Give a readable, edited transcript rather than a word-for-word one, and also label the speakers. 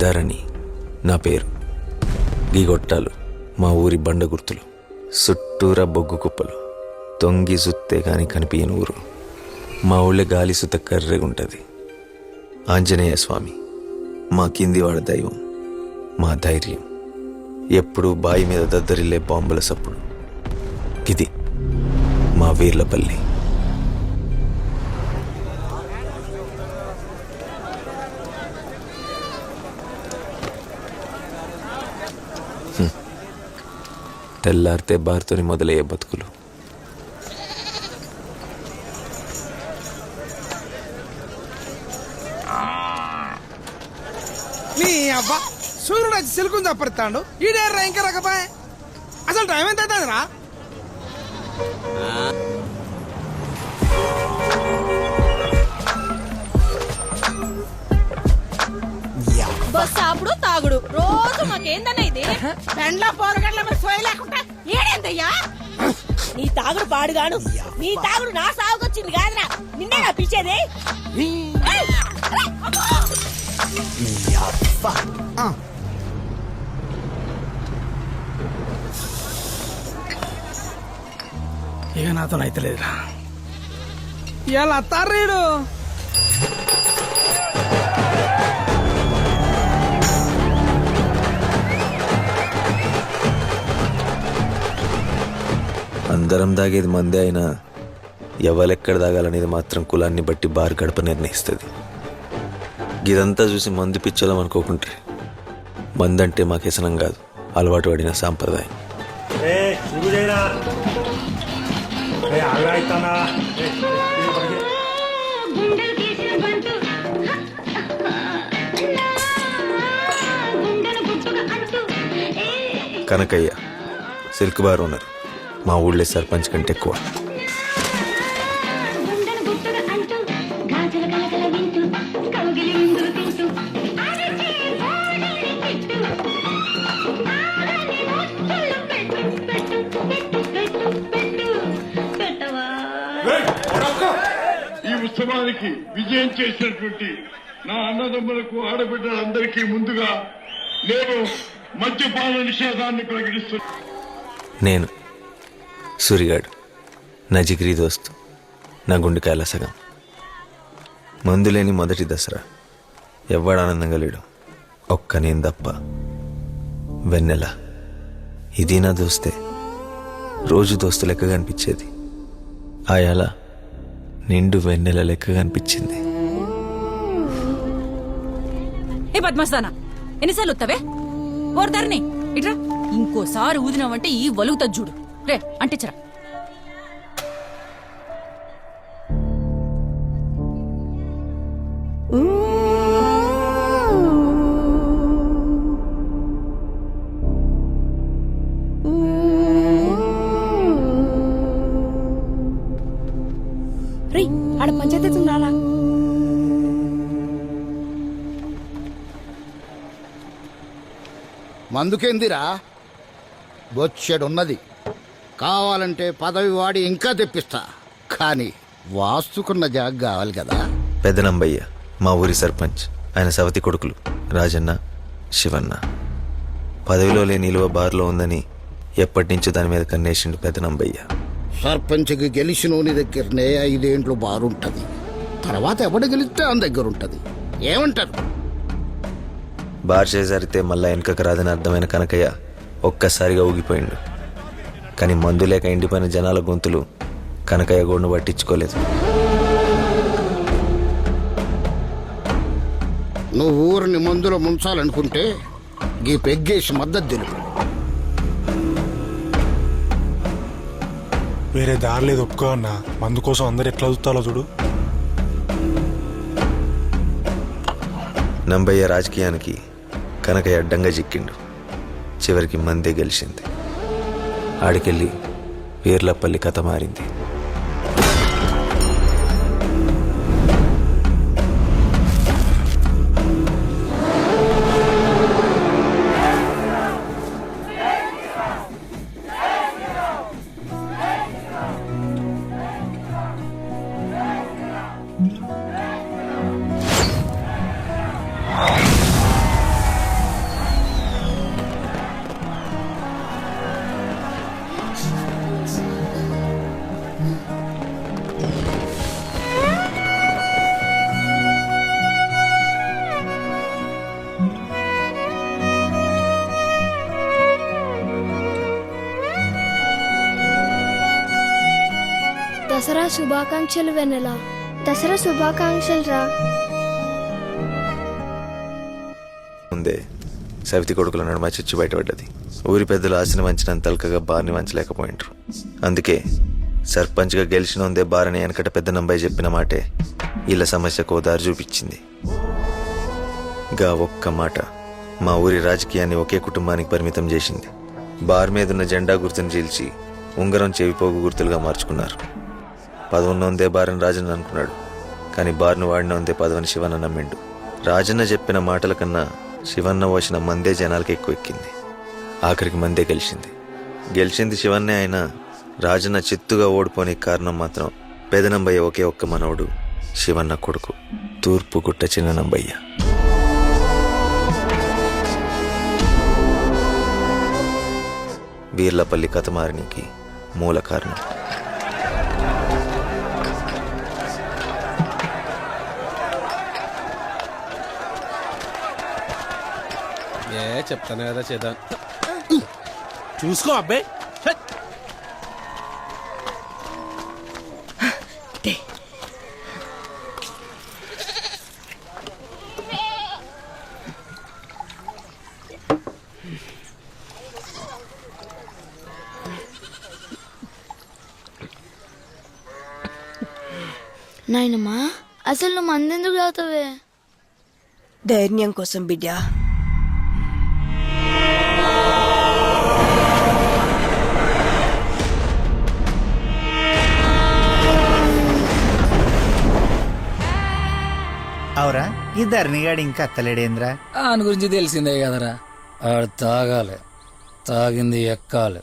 Speaker 1: ధరణి నా పేరు. గీగొట్టాలు మా ఊరి బండ గుర్తులు. చుట్టూరా బొగ్గు కుప్పలు. తొంగి సుత్తే కాని కనిపించని ఊరు. మా ఊళ్ళో గాలి సుత కర్రెగుంటుంది. ఆంజనేయ స్వామి మా కిందివాడ దైవం, మా ధైర్యం. ఎప్పుడూ బాయి మీద దద్దరిల్లే బాంబుల సప్పుడు. ఇది మా వీర్లపల్లి. తెల్లారితే బారుతోని మొదలయ్యే బతుకులు.
Speaker 2: నీ అవ్వ సూర్యుడు వచ్చి సిలుకుని తప్పడతాడు. ఈడేర్రా ఇంకా రకపాయ. అసలు టైం ఎంత అవుతుందిరా?
Speaker 3: సాపుడు తాగుడు రోజు మాకేందన్నా ఇది పెండ్ల పోరగడ్ల సోయ లేకుండా ఏడేందయ్యా నీ తాగుడు పాడుగాను. నీ తాగుడు నా సాగుకొచ్చింది కాదురా, నిన్నే నా పిచ్చేది.
Speaker 2: ఇక నాతో అయితే లేదురా. ఇవాళ అత్తారీడు
Speaker 1: అందరం దాగేది మందే అయినా ఎవరెక్కడ దాగాలనేది మాత్రం కులాన్ని బట్టి బారు గడప నిర్ణయిస్తుంది. ఇదంతా చూసి మందు పిచ్చోలం అనుకోకుంటే మందంటే మాకు వ్యసనం కాదు, అలవాటు పడిన సాంప్రదాయం. Kanakaiah silk bar owner. మా ఊళ్ళో సర్పంచ్ కంటే ఎక్కువ.
Speaker 4: ఈ ఉత్సవానికి విజయం చేసినటువంటి నా అన్నదమ్ములకు ఆడబిడ్డలందరికీ ముందుగా నేను మద్యపాన నిషేధాన్ని ప్రకటిస్తున్నాను.
Speaker 1: నేను సూరిగాడు, నా జిగిరి దోస్తు, నా గుండెకాయల సగం. మందులేని మొదటి దసరా. ఎవ్వడు ఆనందంగా లేడు, ఒక్క నేను తప్ప. వెన్నెల ఇది నా దోస్తే. రోజు దోస్తు లెక్కగా అనిపించేది. ఆయాల నిండు వెన్నెల లెక్కగా అనిపించింది.
Speaker 3: ఏ పద్మస్తానా ఎన్నిసార్లు వస్తావే? ఓర్దారిని ఇట్రా. ఇంకోసారి ఊదినావంటే ఈ వలుగుతా చూడు. రే అంటించరా. రే ఆడ పంచాయతీ రాలా?
Speaker 5: మందుకేందిరా, బొచ్చెడున్నది. కావాలంటే పదవి వాడి ఇంకా తెప్పిస్తా, కానీ వాస్తుకున్న జాగ కావాలి కదా.
Speaker 1: పెదనంబయ్య మా ఊరి సర్పంచ్. ఆయన సవతి కొడుకులు రాజన్న, శివన్న. పదవిలో లేని నిలువ బార్లో ఉందని ఎప్పటి నుంచో దాని మీద కన్నేసిండు పెదనంబయ్య.
Speaker 5: సర్పంచ్కి గెలిచినోని దగ్గరనే 5 ఏండ్లు బారుంటది. తర్వాత ఎవడు గెలిస్తే ఆయన దగ్గర ఉంటది. ఏమంటారు?
Speaker 1: బార్ చేజారితే మళ్ళా వెనకకు రాదని అర్థమైన కనకయ్య ఒక్కసారిగా ఊగిపోయిండు. కానీ మందు లేక ఎండిపోయిన జనాల గొంతులు కనకయ్య గోడును పట్టించుకోలేదు.
Speaker 5: నువ్వు ఊరిని మందులో ముంచాలనుకుంటే గీ పెగ్గేసి మద్దతు తెలుపు.
Speaker 6: వేరే దారి లేదు, ఒప్పుకో అన్న. మందు కోసం అందరు ఎట్లా చూస్తాలో చూడు.
Speaker 1: నంబయ్య రాజకీయానికి కనకయ్య అడ్డంగా చిక్కిండు. చివరికి మందే గెలిచింది. ఆడికెళ్ళి వీర్లపల్లి కథ మారింది.
Speaker 7: దసరా శుభాకాంక్షలు వెన్నెల. దసరా శుభాకాంక్షలు రా.
Speaker 1: ముందే సవితి కొడుకుల నడుమ చిచ్చు బయటపడ్డది. ఊరి పెద్దలు ఆశని వంచినంత తలకగా బార్ని వంచలేకపోయింటారు. అందుకే సర్పంచ్గా గెలిచిన ఉందే బారని వెనకట పెద్ద నంబాయి చెప్పిన మాటే వీళ్ళ సమస్యకు దారి చూపించింది. గా ఒక్క మాట మా ఊరి రాజకీయాన్ని ఒకే కుటుంబానికి పరిమితం చేసింది. బార్ మీదున్న జెండా గుర్తును చీల్చి ఉంగరం చెవిపోగు గుర్తులుగా మార్చుకున్నారు. పదవున్న ఉందే బారని రాజన్న అనుకున్నాడు, కానీ బార్ను వాడిన ఉందే పదవని శివన్న నమ్మిండు. రాజన్న చెప్పిన మాటల కన్నా శివన్న పోసిన మందే జనాలకి ఎక్కువ ఎక్కింది. ఆఖరికి మందే గెలిచింది శివన్నే. అయినా రాజన్న చిత్తుగా ఓడిపోని కారణం మాత్రం పెదనంబయ్య ఒకే ఒక్క మనవడు శివన్న కొడుకు తూర్పుగుట్ట చిన్న నంబయ్య. వీర్లపల్లి కథ మారనికి మూల కారణం.
Speaker 2: చెప్తాను కదా చేద్దాం. చూసుకో అబ్బాయి.
Speaker 7: నాయనమ్మా, అసలు నువ్వు మందెందుకు తాగుతావే?
Speaker 3: ధైర్యం కోసం బిడ్డ.
Speaker 8: అవురా ఈ ధరణిగాడు ఇంకా అత్తలేడేంద్రా?
Speaker 9: ఆయన గురించి తెలిసిందే కదరా. ఆడు తాగాలి, తాగింది ఎక్కాలి.